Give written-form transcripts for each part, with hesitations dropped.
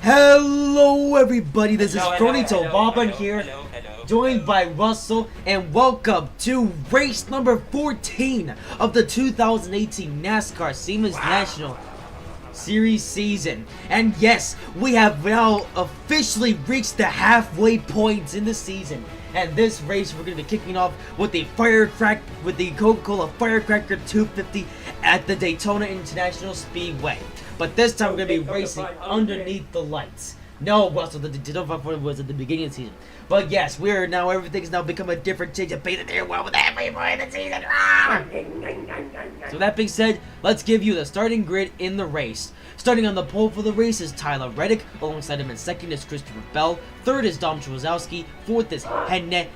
Hello everybody, this is Fronito Bobbin here, hello. joined by Russell, and welcome to race number 14 of the 2018 NASCAR Siemens National Series season. And yes, we have now officially reached the halfway point in the season. And this race, we're going to be kicking off with the Coca-Cola Firecracker 250 at the Daytona International Speedway. But this time we're going to be racing underneath the lights. No, Russell, the Daytona 500 was at the beginning of the season. But yes, everything's now become a different change of pace and they're well with every point in the season. So that being said, let's give you the starting grid in the race. Starting on the pole for the race is Tyler Reddick. Alongside him in second is Christopher Bell. Third is Dom Trwazowski. Fourth is Hennet.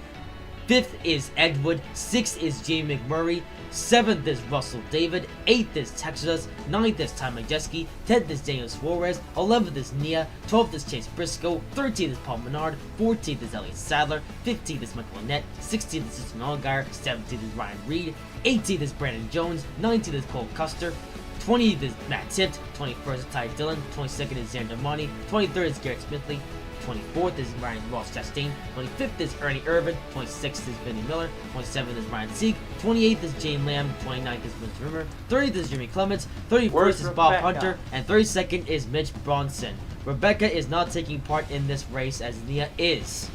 Fifth is Edwood. Sixth is Jamie McMurray. Seventh is Russell David. Eighth is Texas. Ninth is Ty Majeski. 10th is Daniel Suarez. 11th is Nia. 12th is Chase Briscoe. 13th is Paul Menard. 14th is Elliott Sadler. 15th is Michael Annette. 16th is Justin Allgaier. 17th is Ryan Reed. 18th is Brandon Jones. 19th is Cole Custer. 20th is Matt Tift. 21st is Ty Dillon. 22nd is Xander Monty. 23rd is Garrett Smithley. 24th is Ryan Ross Chastain. 25th is Ernie Irvin. 26th is Vinnie Miller. 27th is Ryan Sieg. 28th is Jane Lamb. 29th is Vince Rimmer. 30th is Jimmy Clements. 31st is Bob Hunter. And 32nd is Mitch Bronson. Rebecca is not taking part in this race as Nia is.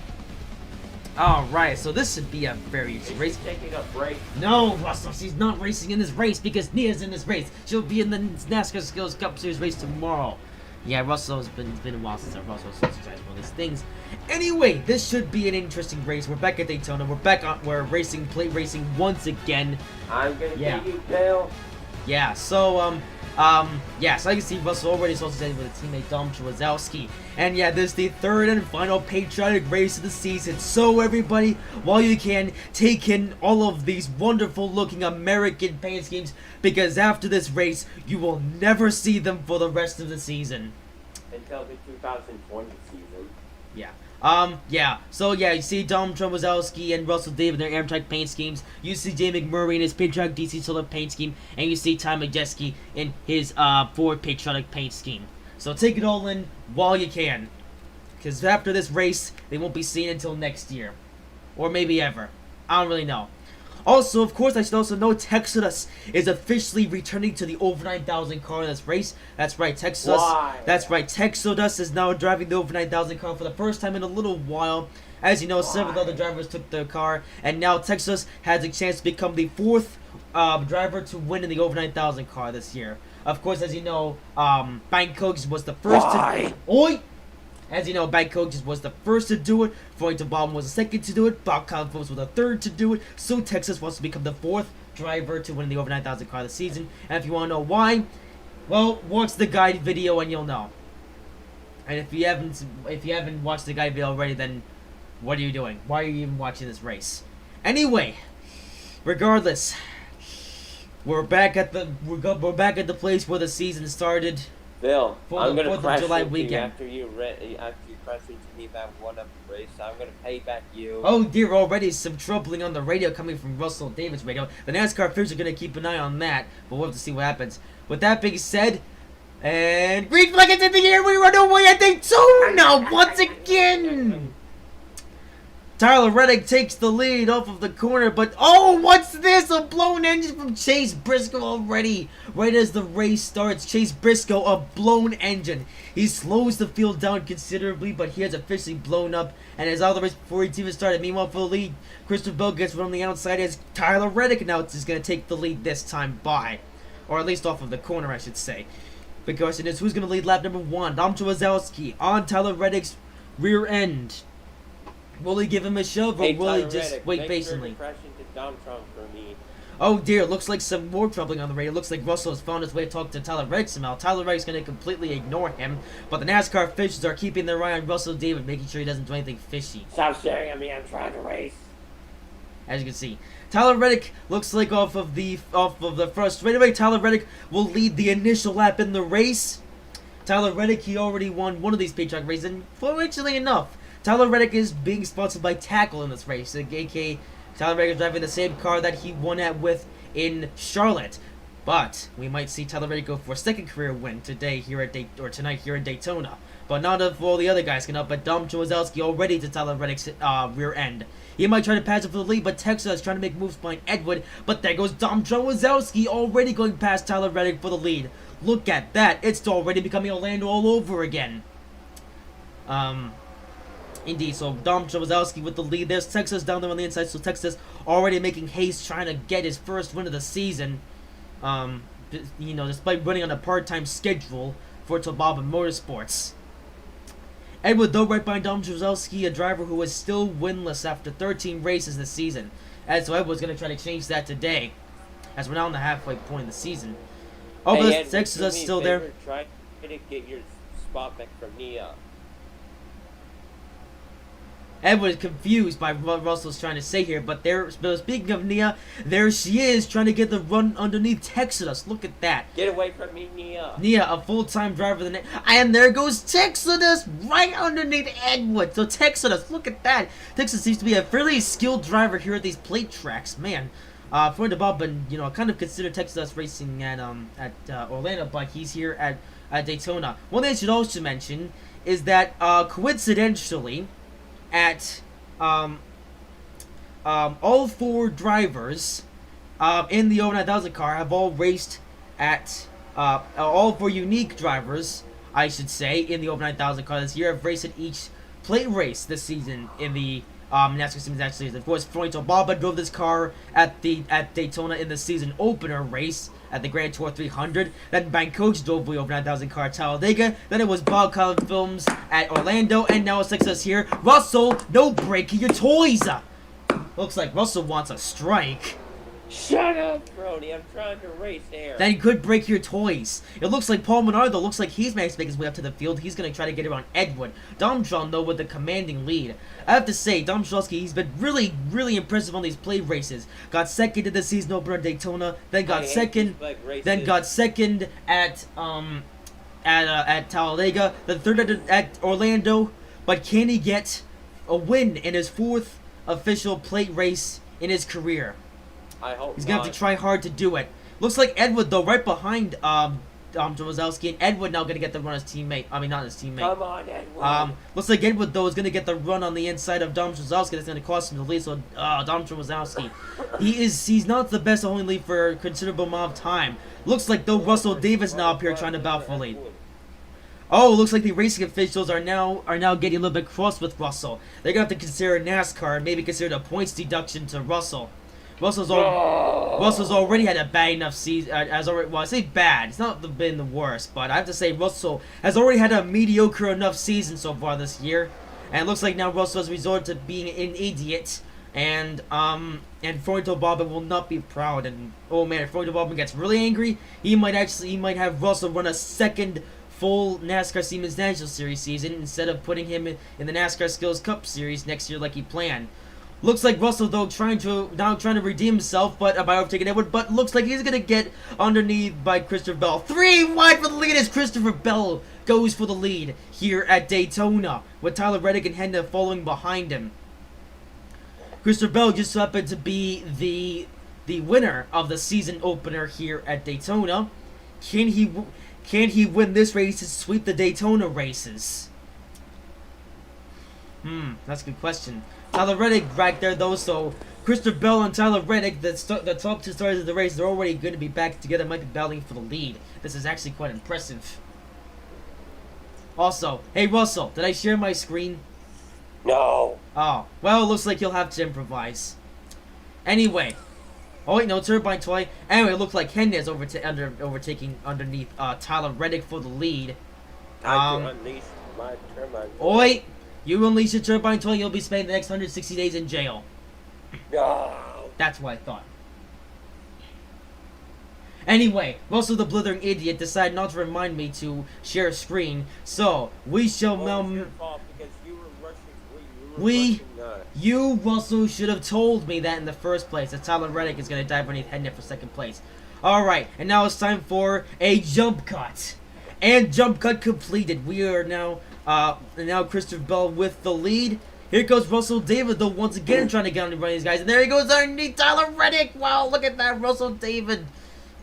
Alright, so this should be a very easy race. Taking a break. No, Russell, she's not racing in this race because Nia's in this race. She'll be in the NASCAR Skills Cup Series race tomorrow. Yeah, Russell, it's been a while since I've Russell exercised one of these things. Anyway, this should be an interesting race. We're back at Daytona. We're racing once again. I'm gonna take you, Bill. Yeah, so yeah, so I can see Russell already associated with a teammate Dom Trwazowski. And yeah, this is the third and final patriotic race of the season. So everybody, while you can, take in all of these wonderful looking American paint schemes, because after this race, you will never see them for the rest of the season. Until the 2020 season. Yeah. Yeah. So yeah, you see Dom Trwazowski and Russell David in their Amtrak paint schemes. You see Jay McMurray in his Patriotic DC Solar paint scheme, and you see Ty Majeski in his Ford Patriotic paint scheme. So take it all in while you can, because after this race, they won't be seen until next year, or maybe ever. I don't really know. Also, of course, I should also know Texas is officially returning to the over 9,000 car in this race. That's right, Texas. Why? That's right, Texas is now driving the over 9,000 car for the first time in a little while. As you know, several other drivers took their car, and now Texas has a chance to become the fourth driver to win in the over 9,000 car this year. Of course, as you know, Coach was the first to... Oi! As you know, Coach was the first to do it, Fronito Bobbin was the second to do it, Bob Collins was the third to do it, so Texas wants to become the fourth driver to win the over 9,000 car this season. And if you want to know why, well, watch the guide video and you'll know. And if you haven't watched the guide video already, then what are you doing? Why are you even watching this race? Anyway, regardless, we're back at the place where the season started. Bill, I'm gonna 4th of crash July into weekend. you after you crash into me that one up race. I'm gonna pay back you. Oh dear, already some troubling on the radio coming from Russell David's radio. The NASCAR officials are going to keep an eye on that, but we'll have to see what happens. With that being said, and green flag is in the air, we run away at Daytona once again! Tyler Reddick takes the lead off of the corner, but oh, what's this? A blown engine from Chase Briscoe already. Right as the race starts, Chase Briscoe, a blown engine. He slows the field down considerably, but he has officially blown up and is out of the race before he even started. Meanwhile, for the lead, Christopher Bell gets run on the outside as Tyler Reddick now is going to take the lead this time by. Or at least off of the corner, I should say. The question is, who's going to lead lap number 1? Dom Trwazowski on Tyler Reddick's rear end. Will he give him a shove, or will he just wait patiently? Oh dear, looks like some more troubling on the radio. Looks like Russell has found his way to talk to Tyler Reddick somehow. Tyler Reddick's going to completely ignore him, but the NASCAR officials are keeping their eye on Russell David, making sure he doesn't do anything fishy. Stop staring at me, I'm trying to race. As you can see, Tyler Reddick looks like off of the front straightaway. Tyler Reddick will lead the initial lap in the race. Tyler Reddick, he already won one of these Patriot races, and fortunately enough, Tyler Reddick is being sponsored by Tackle in this race, aka Tyler Reddick is driving the same car that he won with in Charlotte. But we might see Tyler Reddick go for a second career win tonight here at Daytona. But not if all the other guys can up. But Dom Jozowski already to Tyler Reddick's rear end. He might try to pass it for the lead, but Texas is trying to make moves behind Edward. But there goes Dom Jozowski already going past Tyler Reddick for the lead. Look at that. It's already becoming Orlando all over again. Indeed, so Dom Jozowski with the lead. There's Texas down there on the inside, so Texas already making haste, trying to get his first win of the season. Despite running on a part-time schedule for Tobaba Motorsports. Edward, though, right behind Dom Jozowski, a driver who is still winless after 13 races this season. And so Edward's going to try to change that today, as we're now on the halfway point of the season. Oh, but Edward, Texas is still there. Try to get your spot back from Nia. Edward is confused by what Russell's trying to say here, but speaking of Nia, there she is trying to get the run underneath Texas. Look at that. Get away from me, Nia. Nia, a full-time driver, and there goes Texas right underneath Edward. So Texas, look at that. Texas seems to be a fairly skilled driver here at these plate tracks, man. For the Bob, and kind of consider Texas racing at Orlando, but he's here at Daytona. One thing I should also mention is that coincidentally, at all four drivers in the over 9000 car have all raced at all four unique drivers, I should say, in the over 9000 car this year have raced at each plate race this season in the NASCAR Siemens National Series. Of course, Froito Baba drove this car at Daytona in the season opener race at the Grand Tour 300. Then Bank Coach drove the over 9000 car at Talladega. Then it was Bob Collins Films at Orlando, and now it's Texas here. Russell, no breaking your toys. Looks like Russell wants a strike. Shut up, Brody. I'm trying to race here. Then he could break your toys. It looks like Paul Menard, though, looks like he's managed to make his way up to the field. He's going to try to get around Edward. Domtron, though, with the commanding lead. I have to say, Dom Jozowski, he's been really, really impressive on these play races. Got second in the season opener at Daytona, then got second at Talladega, then third at Orlando. But can he get a win in his fourth official plate race in his career? I hope he's gonna have to try hard to do it. Looks like Edward, though, right behind Jozowski, and Edward now gonna get the run as teammate. I mean, not his teammate. Come on, Edward. Looks like Edward, though, is gonna get the run on the inside of Dom Jozowski. That's gonna cost him the lead. So, Dom Jozowski, he's not the best, only lead for a considerable amount of time. Looks like, though, Russell Davis now up here trying to battle for lead. Oh, looks like the racing officials are now getting a little bit cross with Russell. They're gonna have to consider NASCAR and maybe consider a points deduction to Russell. Russell's already had a bad enough season. Well, I say bad. It's not been the worst, but I have to say Russell has already had a mediocre enough season so far this year, and it looks like now Russell has resorted to being an idiot, and Froito Bobbin will not be proud. And oh man, if Froito Bobbin gets really angry, he might have Russell run a second full NASCAR Siemens National Series season instead of putting him in the NASCAR Skills Cup Series next year like he planned. Looks like Russell, though, trying to redeem himself, but by overtaking Edward. But looks like he's gonna get underneath by Christopher Bell. 3 wide for the lead as Christopher Bell goes for the lead here at Daytona, with Tyler Reddick and Hendon following behind him. Christopher Bell just happened to be the winner of the season opener here at Daytona. Can he win this race and sweep the Daytona races? That's a good question. Tyler Reddick right there, though, so Christopher Bell and Tyler Reddick, the top two stars of the race, they're already going to be back together, might be battling for the lead. This is actually quite impressive. Also, hey Russell, did I share my screen? No. Oh, well, it looks like you'll have to improvise. Anyway. Oh wait, no, turbine toy. Anyway, it looks like Hendon is overtaking underneath Tyler Reddick for the lead. I can unleash my turbine toy. Oh wait. You unleash your turbine toy, you'll be spending the next 160 days in jail. No. That's what I thought. Anyway, Russell the blithering idiot decided not to remind me to share a screen, so we shall now. It's your fault because you were rushing. You, Russell, should have told me that in the first place, that Tyler Reddick is going to dive underneath Hendon for second place. Alright, and now it's time for a jump cut. And jump cut completed. We are now Christopher Bell with the lead. Here goes Russell David, though, once again trying to get on the run of these guys. And there he goes underneath Tyler Reddick. Wow, look at that, Russell David.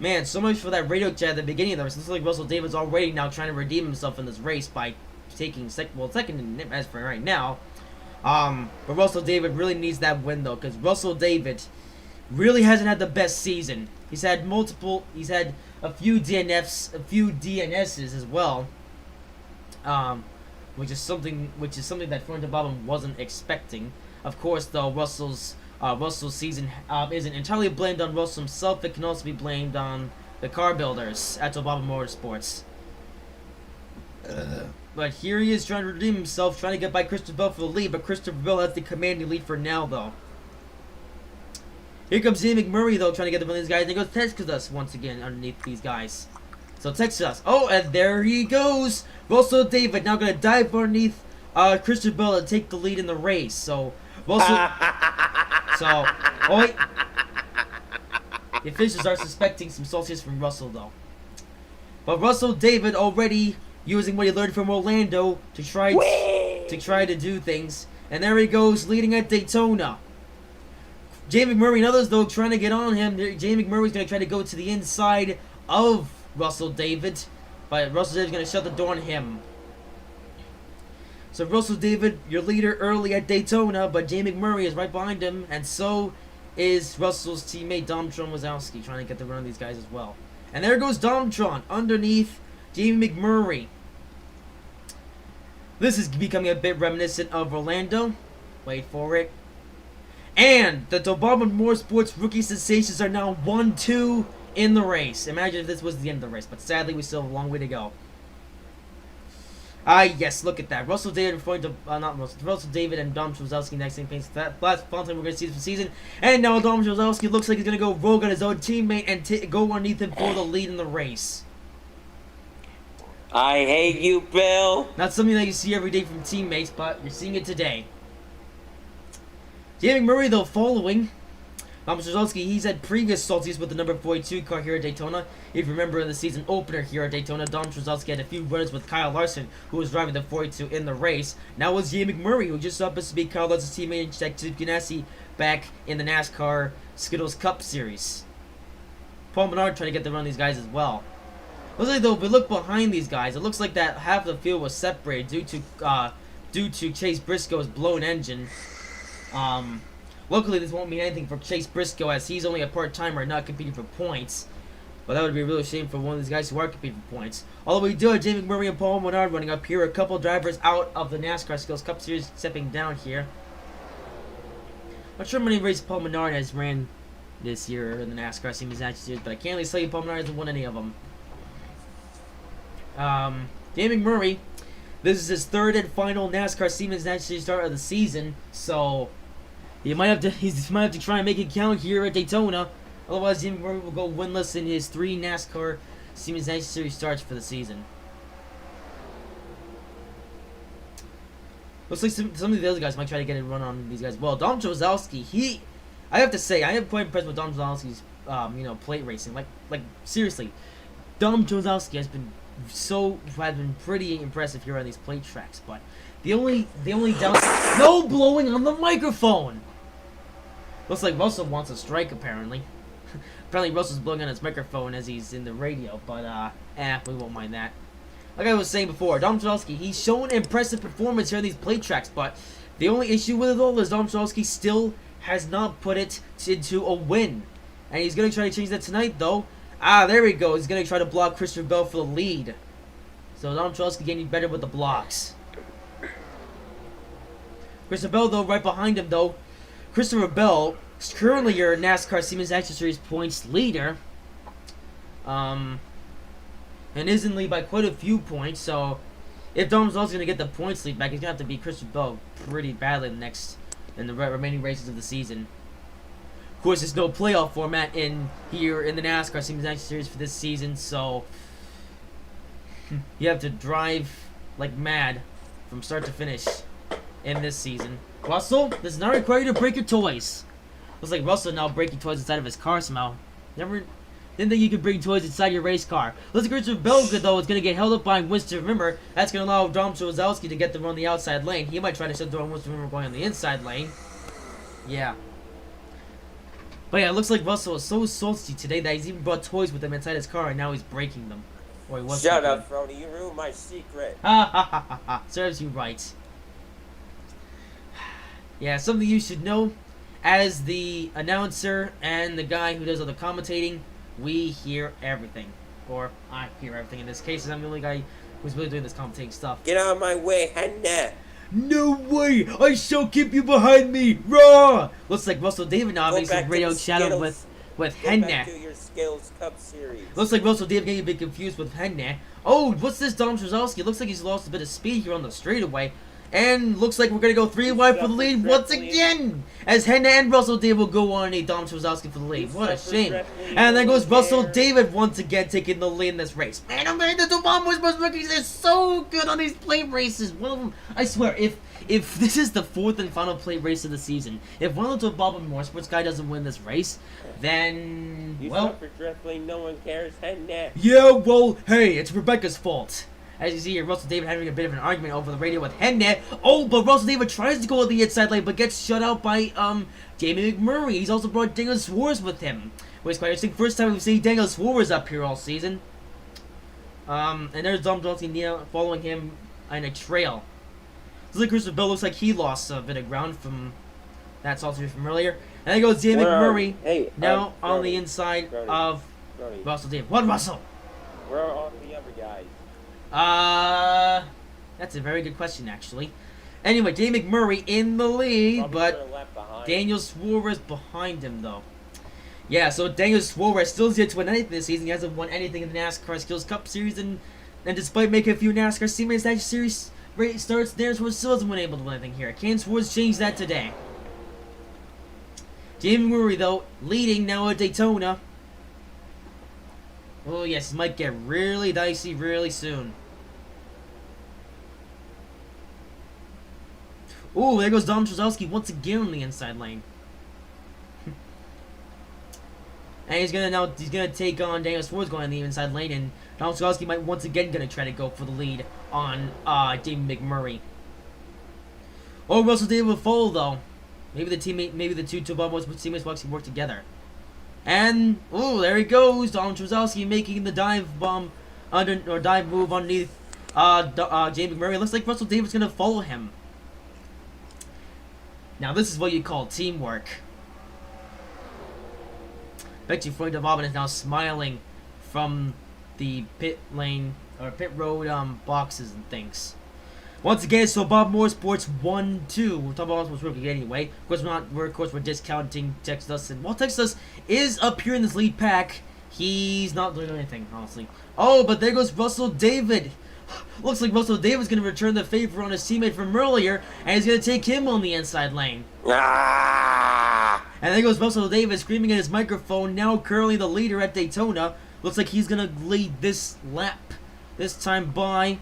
Man, so much for that radio chat at the beginning of the race. Looks like Russell David's already now trying to redeem himself in this race by taking second in as for right now. But Russell David really needs that win though, because Russell David really hasn't had the best season. He's had a few DNFs, a few DNSs as well. Which is something that Florida Bobbin wasn't expecting. Of course, though, Russell's season isn't entirely blamed on Russell himself. It can also be blamed on the car builders at Obama Motorsports. But here he is trying to redeem himself, trying to get by Christopher Bell for the lead, but Christopher Bell has the commanding lead for now, though. Here comes Ian McMurray, though, trying to get the one of these guys, and he goes Texas once again underneath these guys. So Texas, oh, and there he goes! Russell David now going to dive underneath Christopher Bell and take the lead in the race. So, Russell... oh, the officials are suspecting some sauciness from Russell, though. But Russell David already using what he learned from Orlando to try to do things. And there he goes, leading at Daytona. Jay McMurray and others, though, trying to get on him. Jay McMurray's going to try to go to the inside of Russell David. But Russell David's going to shut the door on him. So Russell David, your leader early at Daytona, but Jay McMurray is right behind him. And so is Russell's teammate Domtron Wazowski, trying to get the run of these guys as well. And there goes Domtron underneath Jamie McMurray. This is becoming a bit reminiscent of Orlando. Wait for it. And the Obama Motorsports rookie sensations are now 1-2 in the race. Imagine if this was the end of the race, but sadly we still have a long way to go. Yes, look at that. Russell David referring to, Russell David and Dom Trozowski next in pace. That's last time we're going to see this season. And now Dom Trozowski looks like he's going to go rogue on his own teammate and go underneath him for the lead in the race. I hate you, Bill. Not something that you see every day from teammates, but you're seeing it today. Jamie Murray, though, following. Dom Trozowski, he's had previous salties with the number 42 car here at Daytona. If you remember in the season opener here at Daytona, Dom Trozowski had a few runs with Kyle Larson, who was driving the 42 in the race. Now it's Jamie McMurray, who just happens to be Kyle Larson's teammate in Jack Ganassi back in the NASCAR Skittles Cup Series. Paul Menard trying to get the run of these guys as well. Looks like though, if we look behind these guys, it looks like that half of the field was separated due to Chase Briscoe's blown engine. Luckily, this won't mean anything for Chase Briscoe, as he's only a part-timer not competing for points. But that would be a real shame for one of these guys who are competing for points. Although we do have Jamie McMurray and Paul Menard running up here. A couple drivers out of the NASCAR Skills Cup Series stepping down here. Not sure how many races Paul Menard has ran this year in the NASCAR Siemens Series, but I can't really tell you Paul Menard hasn't won any of them. Jamie McMurray, this is his third and final NASCAR Siemens Series start of the season, so he might have to try and make it count here at Daytona. Otherwise, Jamie McMurray will go winless in his 3 NASCAR Siemens Series starts for the season. Looks like some of the other guys might try to get a run on these guys. Well, Dom Trozowski, I have to say, I am quite impressed with Dom Trozowski's, plate racing. Like seriously, Dom Trozowski has been pretty impressive here on these plate tracks. But the only downside, no blowing on the microphone. Looks like Russell wants a strike apparently. Apparently Russell's blowing on his microphone as he's in the radio, but we won't mind that. Like I was saying before, Dom Trozowski, he's shown impressive performance here on these plate tracks, but the only issue with it all is Dom Trozowski still has not put it into a win. And he's going to try to change that tonight, though. There we go. He's going to try to block Christopher Bell for the lead. So Dom Trozowski getting better with the blocks. Christopher Bell, though, right behind him, though. Christopher Bell is currently your NASCAR Siemens Action Series points leader. And is in lead by quite a few points, so if Dom Trozowski's going to get the points lead back, he's going to have to beat Christopher Bell pretty badly in the remaining races of the season. Of course, there's no playoff format here in the NASCAR Siemens Action Series for this season, so you have to drive like mad from start to finish in this season. Russell, this is not required to break your toys. Looks like Russell now breaking toys inside of his car somehow. Didn't think you could bring toys inside your race car. Looks like Christopher Bell, though, is going to get held up by Winston Rimmer. That's going to allow Dom Trozowski to get the run on the outside lane. He might try to shut down Winston Rimmer going on the inside lane. Yeah. But yeah, it looks like Russell is so salty today that he's even brought toys with him inside his car, and now he's breaking them. Or he was Shut breaking up, Frony. You ruined my secret. Ha ha ha ha ha. Serves you right. Yeah, something you should know. As the announcer and the guy who does all the commentating, we hear everything. Or I hear everything in this case, I'm the only guy who's really doing this commentating stuff. Get out of my way, Henna. No way! I shall keep you behind me! Raw! Looks like Russell David now makes a radio chat with Henna. Go back to your Skills Cup series. Looks like Russell David getting a bit confused with Henna. Oh, what's this Dom Trzowski? Looks like he's lost a bit of speed here on the straightaway. And looks like we're going to go 3 wide for the lead once again! As Henna and Russell David will go on a Dom Trzowski for the lead. What a shame. And there goes Russell David once again taking the lead in this race. Man, oh man, the two Bombers rookies are so good on these plate races. One of them, I swear, if this is the 4th and final plate race of the season, if one of the Bob Motorsports guy doesn't win this race, then, well... You suffer dreadfully, no one cares, Henna. Yeah, well, hey, it's Rebecca's fault. As you see here, Russell David having a bit of an argument over the radio with Henna. Oh, but Russell David tries to go on the inside lane, but gets shut out by, Jamie McMurray. He's also brought Daniel Suarez with him. Which is quite interesting. First time we've seen Daniel Suarez up here all season. And there's Dom Johnson following him on a trail. Looks like Christopher Bell looks like he lost a bit of ground from that salty from earlier. And there goes Jamie McMurray. Hey, now on the inside of Russell David. What, Russell? Where are all the other guys? That's a very good question, actually. Anyway, Jamie McMurray in the lead, but Daniel Suarez behind him, though. Yeah, so Daniel Suarez still yet to win anything this season. He hasn't won anything in the NASCAR Skills Cup Series, and despite making a few NASCAR Siemens Series starts, Daniel Suarez still hasn't been able to win anything here. Can Suarez change that today? Jamie McMurray, though, leading now at Daytona. Oh yes, it might get really dicey really soon. Oh, there goes Dom Trzowski once again on the inside lane. And he's gonna take on Daniel Suarez going on the inside lane, and Dom Trzowski might once again gonna try to go for the lead on Jamie McMurray. Oh, Russell David will follow though. Maybe the two teammates will actually work together. And oh, there he goes, Dom Trzowski making the dive bomb dive move underneath Jamie McMurray. Looks like Russell David's gonna follow him. Now this is what you call teamwork. Bet you Frank DeVauban is now smiling from the pit lane or pit road boxes and things. Once again, so Bob Motorsports 1-2. We're talking about Motorsports rookie anyway. Of course we're discounting Texas, and while Texas is up here in this lead pack, he's not doing anything, honestly. Oh, but there goes Russell David. Looks like Russell David's going to return the favor on his teammate from earlier, and he's going to take him on the inside lane. Ah! And there goes Russell David screaming at his microphone, now currently the leader at Daytona. Looks like he's going to lead this lap this time by,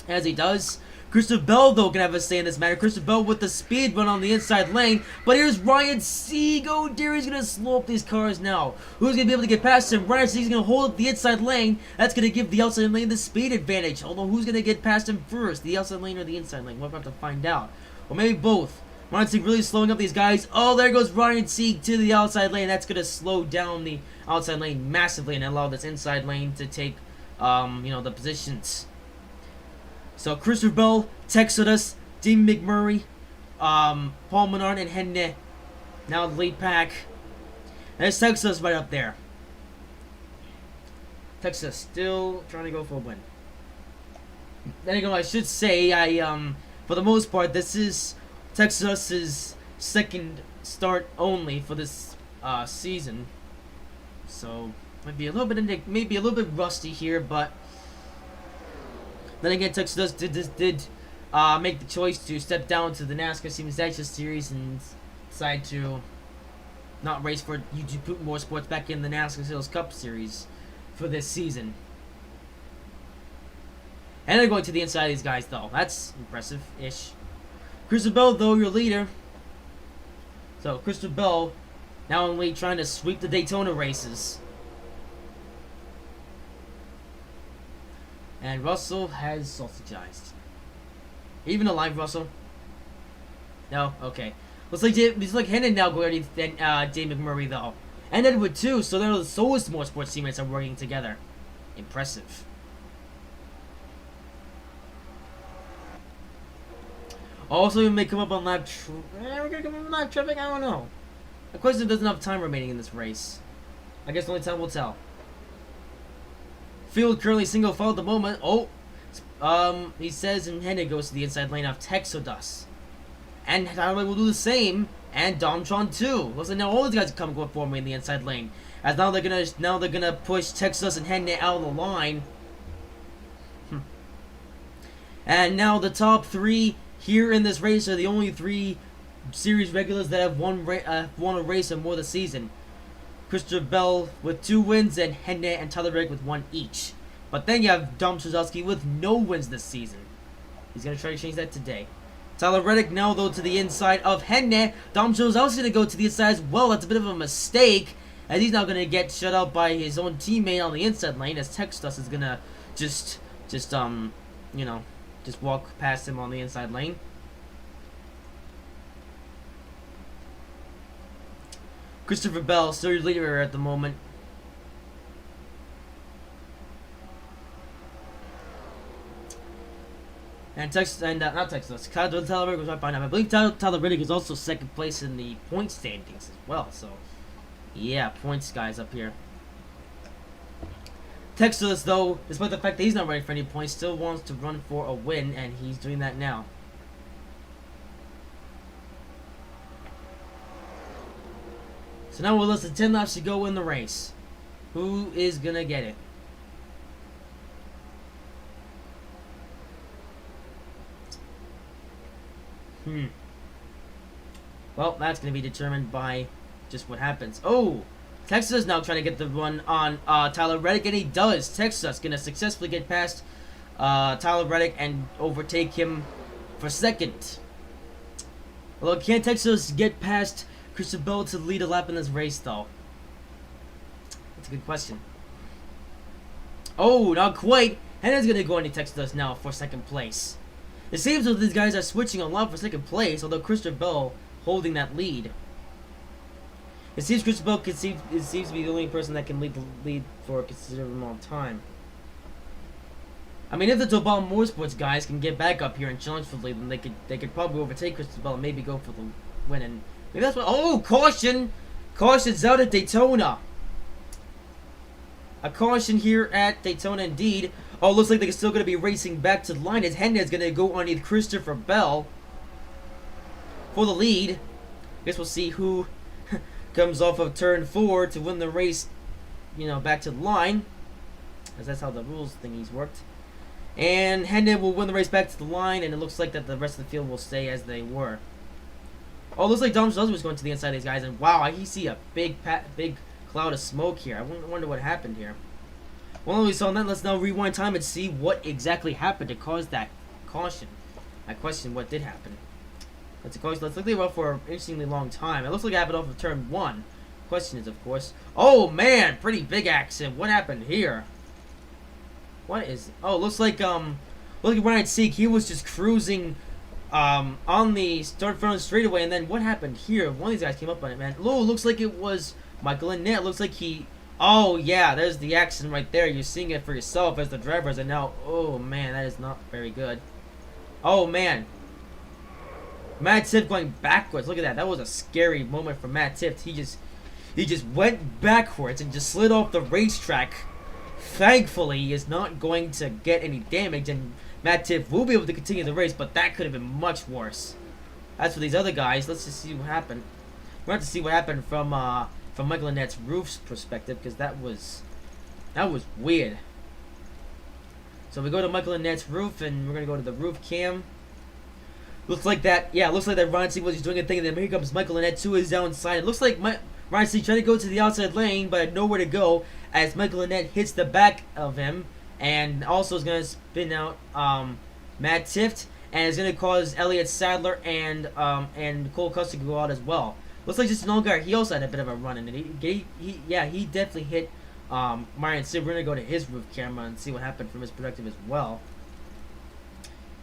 as he does. Christopher Bell, though, can have a say in this matter. Christopher Bell with the speed run on the inside lane. But here's Ryan Sieg. Oh dear, he's going to slow up these cars now. Who's going to be able to get past him? Ryan Sieg's going to hold up the inside lane. That's going to give the outside lane the speed advantage. Although, who's going to get past him first? The outside lane or the inside lane? We'll have to find out. Or maybe both. Ryan Sieg really slowing up these guys. Oh, there goes Ryan Sieg to the outside lane. That's going to slow down the outside lane massively and allow this inside lane to take, the positions. So Christopher Bell, Texas, Dean McMurray, Paul Menard, and Henna. Now the lead pack. There's Texas right up there. Texas still trying to go for a win. Then again, I should say, for the most part, this is Texas's second start only for this season. So might be a little bit rusty here, but. Then again, Texas did make the choice to step down to the NASCAR Siemens Series and decide to not race for YouTube Motorsports back in the NASCAR Sales Cup Series for this season. And they're going to the inside of these guys, though. That's impressive-ish. Christopher Bell, though, your leader. So, Christopher Bell now only trying to sweep the Daytona races. And Russell has sausagized. Even alive, Russell? No? Okay. Looks like Hennon now going to Dave McMurray though, and Edward too. So the Solus Motorsports teammates are working together. Impressive. Also, we may come up on we're gonna come up on lap traffic. I don't know. The question doesn't have time remaining in this race. I guess only time will tell. Field currently single file at the moment. Oh, he says, and Hennig goes to the inside lane of Texodus. And Tyler will do the same, and Domtron too. Looks like now all these guys are coming for me in the inside lane. As now they're gonna push Texodus and Hennig out of the line. And now the top three here in this race are the only three series regulars that have won a race or more this season. Christopher Bell with 2 wins, and Hennig and Tyler Reddick with 1 each. But then you have Dom Strzelski with no wins this season. He's going to try to change that today. Tyler Reddick now, though, to the inside of Hennig. Dom Strzelski going to go to the inside as well. That's a bit of a mistake, as he's now going to get shut out by his own teammate on the inside lane, as Textus is going to just walk past him on the inside lane. Christopher Bell still your leader at the moment. And not Texas. Tyler Reddick was right behind him. I believe Tyler Reddick is also second place in the point standings as well. So, yeah, points guys up here. Texas, though, despite the fact that he's not ready for any points, still wants to run for a win, and he's doing that now. So now with less than 10 laps to go in the race. Who is going to get it? Well, that's going to be determined by just what happens. Oh! Texas now trying to get the run on Tyler Reddick, and he does. Texas going to successfully get past Tyler Reddick and overtake him for second. Although, can Texas get past Christopher Bell to lead a lap in this race, though? That's a good question. Oh, not quite. Hannah's going to go into Texas now for second place. It seems that these guys are switching a lot for second place, although Christopher Bell holding that lead. It seems Christopher Bell seems to be the only person that can lead for a considerable amount of time. I mean, if the Tobal Motorsports guys can get back up here and challenge for the lead, then they could probably overtake Christopher Bell and maybe go for the win. And maybe that's what. Oh, caution! Caution's out at Daytona. A caution here at Daytona, indeed. Oh, looks like they're still going to be racing back to the line as Hendricks going to go underneath Christopher Bell for the lead. I guess we'll see who comes off of turn 4 to win the race, back to the line, as that's how the rules thingies worked. And Hendrick will win the race back to the line, and it looks like that the rest of the field will stay as they were. Oh, looks like Dom Schultz was going to the inside of these guys, and wow, I see a big cloud of smoke here. I wonder what happened here. Well, we saw that. Let's now rewind time and see what exactly happened to cause that caution. I question what did happen. Let's look at it for an interestingly long time. It looks like it happened off of turn 1. Question is, of course, oh man, pretty big accident. What happened here? What is? Oh, looks like Ryan Seek. He was just cruising on the start front straightaway, and then what happened here? One of these guys came up on it, man. Oh, looks like it was Michael Annette. Looks like he. Oh yeah, there's the accident right there. You're seeing it for yourself as the drivers, and now, oh man, that is not very good. Oh man, Matt Tift going backwards. Look at that. That was a scary moment for Matt Tift. He just went backwards and just slid off the racetrack. Thankfully, he is not going to get any damage, and Matt Tift will be able to continue the race, but that could have been much worse. As for these other guys, let's just see what happened. We're going to have to see what happened from Michael Annette's roof's perspective, because that was weird. So we go to Michael Annette's roof, and we're going to go to the roof cam. Looks like that Ryan Seek was just doing a thing, and then here comes Michael Annette to his downside. It looks like Ryan Seek tried to go to the outside lane, but had nowhere to go, as Michael Annette hits the back of him, and also is going to spin out Matt Tift, and is going to cause Elliott Sadler and Cole Custer to go out as well. Looks like just an old guy. He also had a bit of a run in it. He definitely hit Ryan Seek. We're going to go to his roof camera and see what happened from his perspective as well.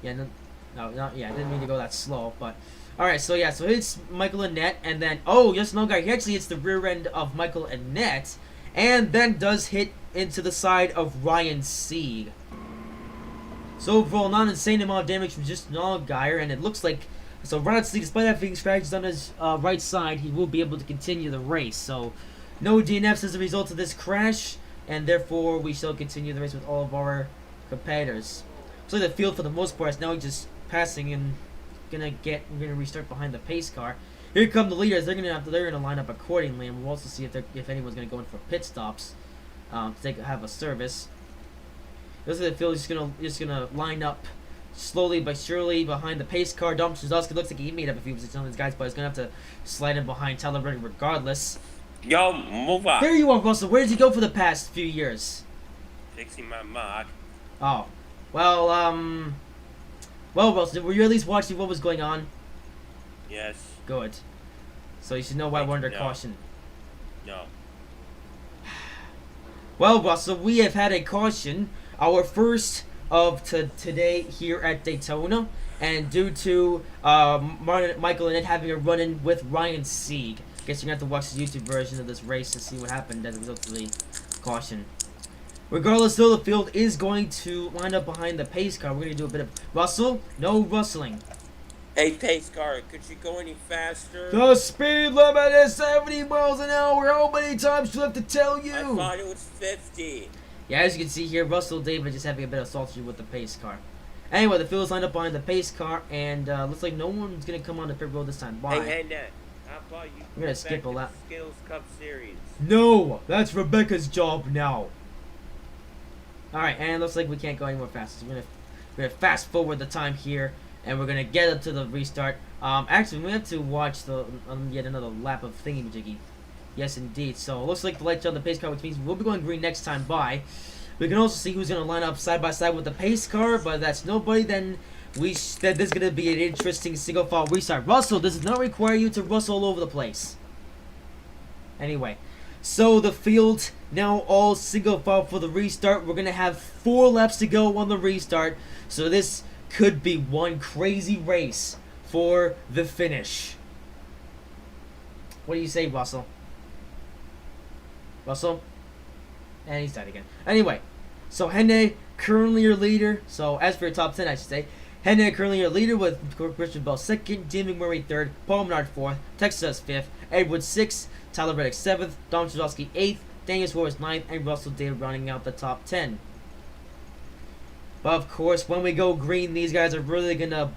Yeah, No, not yeah. I didn't mean to go that slow, but all right. So yeah, so it's Michael Annette, and then oh, yes, no guy. He actually hits the rear end of Michael Annette, and then does hit into the side of Ryan Sieg. So overall, not an insane amount of damage from just Noggeyer, and it looks like so Ryan Sieg, despite having scratches on his right side, he will be able to continue the race. So no DNFs as a result of this crash, and therefore we shall continue the race with all of our competitors. So the field for the most part is now just passing and we're gonna restart behind the pace car. Here come the leaders. They're gonna line up accordingly, and we'll also see if anyone's gonna go in for pit stops to have a service. Looks like the field is just gonna line up slowly but surely behind the pace car. Dom Suzuki looks like he made up a few positions on these guys, but he's gonna have to slide in behind Tyler Reddick regardless. Yo, move up. There you are, Russell. Where did you go for the past few years? Fixing my mod. Oh, well, Russell, were you at least watching what was going on? Yes. Good. So you should know why we're under caution. No. Well, Russell, we have had a caution, our first of today here at Daytona, and due to Michael Annette having a run-in with Ryan Sieg. Guess you're gonna have to watch the YouTube version of this race to see what happened as a result of the caution. Regardless, though, the field is going to line up behind the pace car. We're gonna do a bit of Russell. No rustling. Hey, pace car, could you go any faster? The speed limit is 70 miles an hour. How many times do I have to tell you? I thought it was 50. Yeah, as you can see here, Russell David just having a bit of salty with the pace car. Anyway, the field's lined up behind the pace car, and looks like no one's gonna come on the pit road this time. Why? Hey, Nat. How about you? We're gonna skip a lap. Skills Cup Series. No, that's Rebecca's job now. All right, and it looks like we can't go any more fast. So we're gonna fast forward the time here, and we're gonna get up to the restart. Actually, we have to watch the yet another lap of thingy-majiggy. Yes, indeed. So it looks like the lights are on the pace car, which means we'll be going green next time by. We can also see who's gonna line up side by side with the pace car, but that's nobody. Then there's gonna be an interesting single file restart. Russell, this does not require you to rustle all over the place. Anyway. So the field now all single file for the restart. We're gonna have 4 laps to go on the restart, so this could be one crazy race for the finish. What do you say, Russell? Russell? And he's dead again. Anyway, so Henne currently your leader. So as for your top 10, I should say, Henne currently your leader with Christian Bell 2nd, Jamie Murray 3rd, Paul Menard 4th, Texas 5th, Edward 6th, Tyler Reddick 7th, Dom Suzuki 8th, Daniel Suarez 9th, and Russell David rounding out the top 10. But of course, when we go green, these guys are really gonna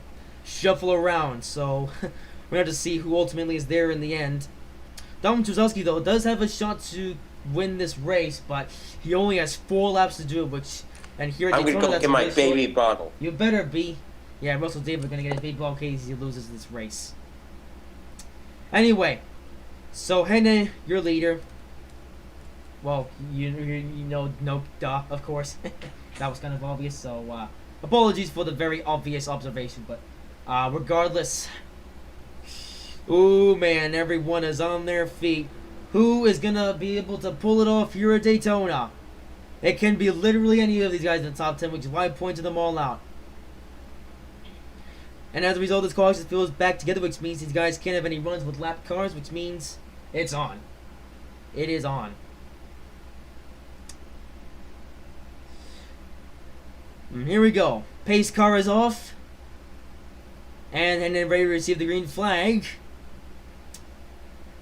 shuffle around. So we're gonna have to see who ultimately is there in the end. Dom Suzuki though does have a shot to win this race, but he only has 4 laps to do it. And here at I'm Daytona, gonna go get my baby bottle. You better be. Yeah, Russell David gonna get his baby bottle in case he loses this race. Anyway, so Henne, your leader. Well, you know, no, duh, of course. That was kind of obvious, so apologies for the very obvious observation, but regardless. Ooh, man, everyone is on their feet. Who is gonna be able to pull it off here at Daytona? It can be literally any of these guys in the top 10, which is why I pointed them all out. And as a result, this car just feels back together, which means these guys can't have any runs with lap cars, which means it's on. It is on. And here we go. Pace car is off. And then ready to receive the green flag.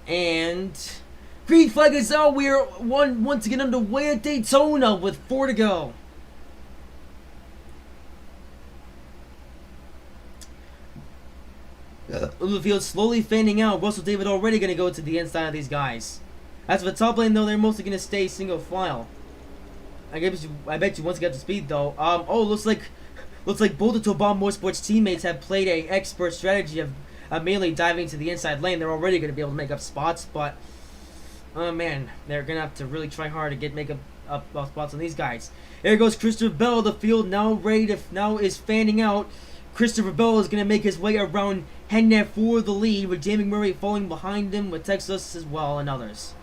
And green flag is out. We are once again underway at Daytona with 4 to go. The field slowly fanning out. Russell David already going to go to the inside of these guys. As for the top lane, though, they're mostly going to stay single file. I bet you once you get to speed, though. Oh, looks like both the Tobal Motorsports teammates have played a expert strategy of mainly diving to the inside lane. They're already going to be able to make up spots, but oh man, they're going to have to really try hard to make up spots on these guys. There goes Christopher Bell. The field now is fanning out. Christopher Bell is going to make his way around Henne for the lead, with Jamie Murray falling behind him, with Texas as well, and others.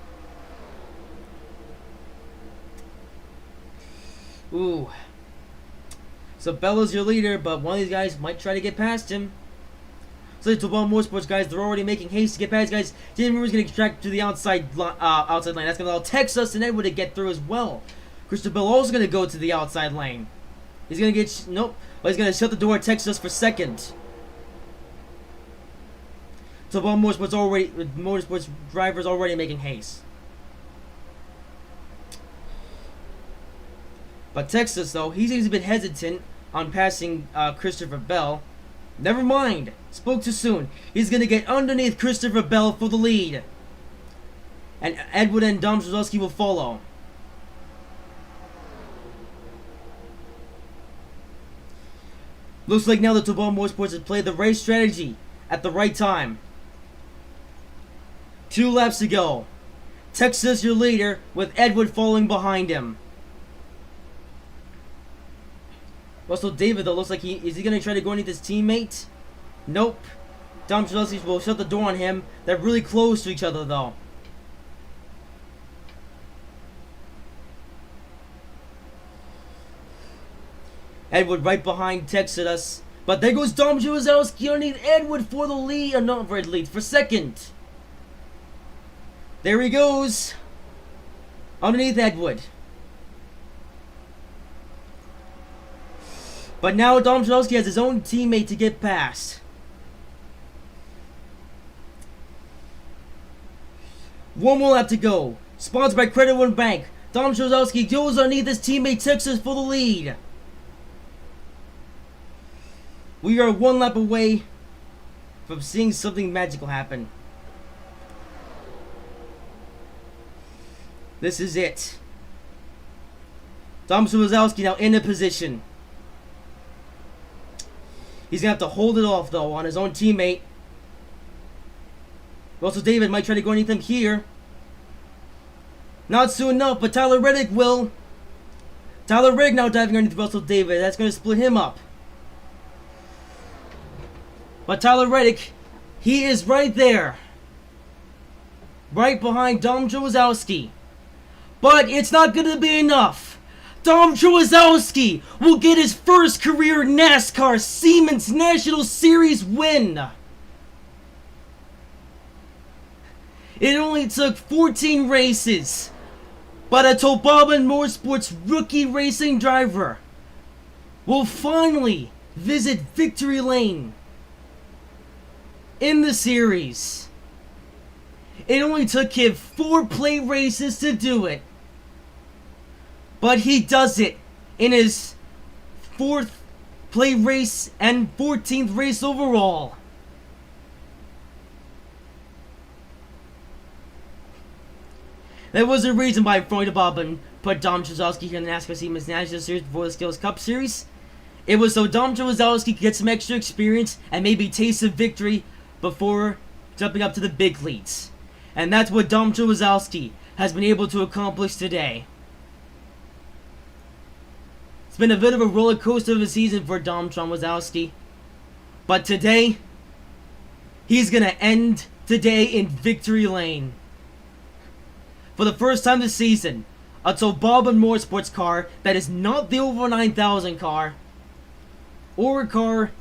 Ooh. So Bella's your leader, but one of these guys might try to get past him. So to Ball Motorsports, guys, they're already making haste to get past, guys. James Murray's going to extract to the outside lane. That's going to allow Texas and Edward to get through as well. Christopher Bell also going to go to the outside lane. He's going to get... Nope. But he's going to shut the door at Texas for second. So Ball Motorsports drivers already making haste. But Texas, though, he's a bit hesitant on passing Christopher Bell. Never mind. Spoke too soon. He's going to get underneath Christopher Bell for the lead. And Edward and Dom Strzelski will follow. Looks like now that Tobal Motorsports has played the race strategy at the right time. 2 laps to go. Texas your leader with Edward falling behind him. Russell David, though, looks like is he going to try to go underneath his teammate? Nope. Dom Strzelski will shut the door on him. They're really close to each other, though. Edward right behind Texas. But there goes Dom Strzelski underneath Edward for the lead. Not for the lead, for second. There he goes. Underneath Edward. But now Dom Strzelski has his own teammate to get past. One more lap to go. Sponsored by Credit One Bank. Dom Strzelski goes underneath his teammate Texas for the lead. We are 1 lap away from seeing something magical happen. This is it. Dom Strzelski now in a position. He's going to have to hold it off, though, on his own teammate. Russell David might try to go underneath him here. Not soon enough, but Tyler Reddick will. Tyler Reddick now diving underneath Russell David. That's going to split him up. But Tyler Reddick, he is right there. Right behind Dom Strzelski. But it's not going to be enough. Dom Strzelski will get his first career NASCAR Siemens National Series win. It only took 14 races, but a Tobaban Motorsports rookie racing driver will finally visit victory lane in the series. It only took him 4 plate races to do it. But he does it in his 4th plate race and 14th race overall. There was a reason why Freud Bobbin put Dom Strzelski here in the NASCAR Siemens National Series before the Skills Cup Series. It was so Dom Strzelski could get some extra experience and maybe taste of victory before jumping up to the big leagues. And that's what Dom Strzelski has been able to accomplish today. It's been a bit of a roller coaster of a season for Dom Strzelski. But today, he's going to end today in victory lane. For the first time this season, a Tobaban Motorsports car that is not the over 9,000 car, or a car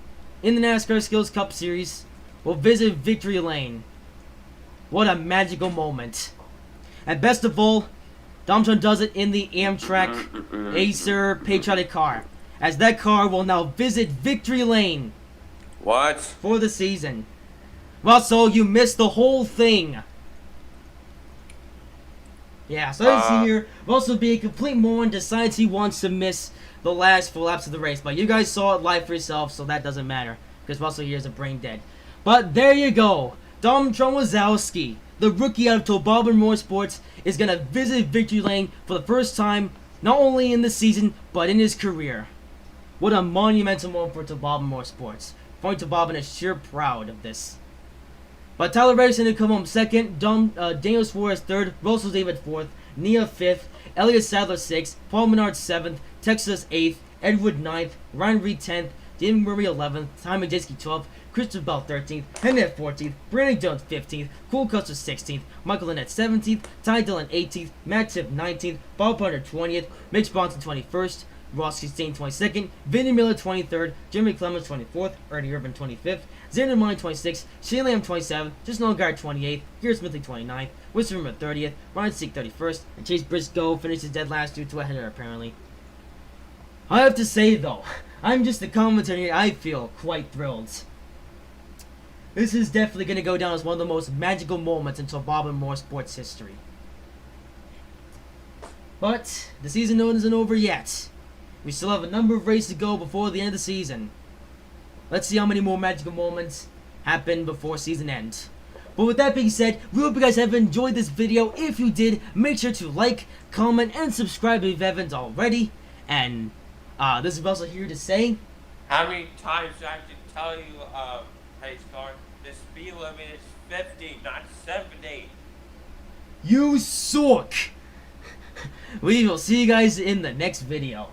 in the NASCAR Skills Cup Series, will visit victory lane. What a magical moment. And best of all, Domtron does it in the Amtrak Acer Patriotic car, as that car will now visit victory lane. What? For the season. Russell, you missed the whole thing. Yeah, so as you see here, Russell being a complete moron decides he wants to miss the last 4 laps of the race. But you guys saw it live for yourself, so that doesn't matter, because Russell here is a brain dead. But there you go. Dom Strzelski, the rookie out of Tobaban Motorsports, is going to visit victory lane for the first time, not only in the season, but in his career. What a monumental moment for Tobaban Motorsports. Frank Tobaban is sure proud of this. But Tyler Reddick's going to come home second, Daniel Suarez third, Russell David fourth, Nia fifth, Elliott Sadler sixth, Paul Menard seventh, Texas eighth, Edward ninth, Ryan Reed 10th, David Murray 11th, Tommy Majewski 12th, Christopher Bell 13th, Henry 14th, Brandon Jones 15th, Cole Custer 16th, Michael Lynette 17th, Ty Dillon 18th, Matt Tiff 19th, Bob Hunter 20th, Mitch Bronson 21st, Ross Chastain 22nd, Vinny Miller 23rd, Jimmy Clemens 24th, Ernie Irvin 25th, Xander Mine 26th, Shane Lamb 27th, Justin Allgaier 28th, Garrett Smithley 29th, Winston Rimmer 30th, Ryan Sieg 31st, and Chase Briscoe finishes dead last due to a header apparently. I have to say though, I'm just a commentator, I feel quite thrilled. This is definitely going to go down as one of the most magical moments in Bob and Motorsports history. But the season isn't over yet. We still have a number of races to go before the end of the season. Let's see how many more magical moments happen before season end. But with that being said, we hope you guys have enjoyed this video. If you did, make sure to like, comment, and subscribe if you haven't already. And this is also here to say, how many times do I have to tell you, hey Scar, the speed limit is 50, not 70. You suck! We will see you guys in the next video.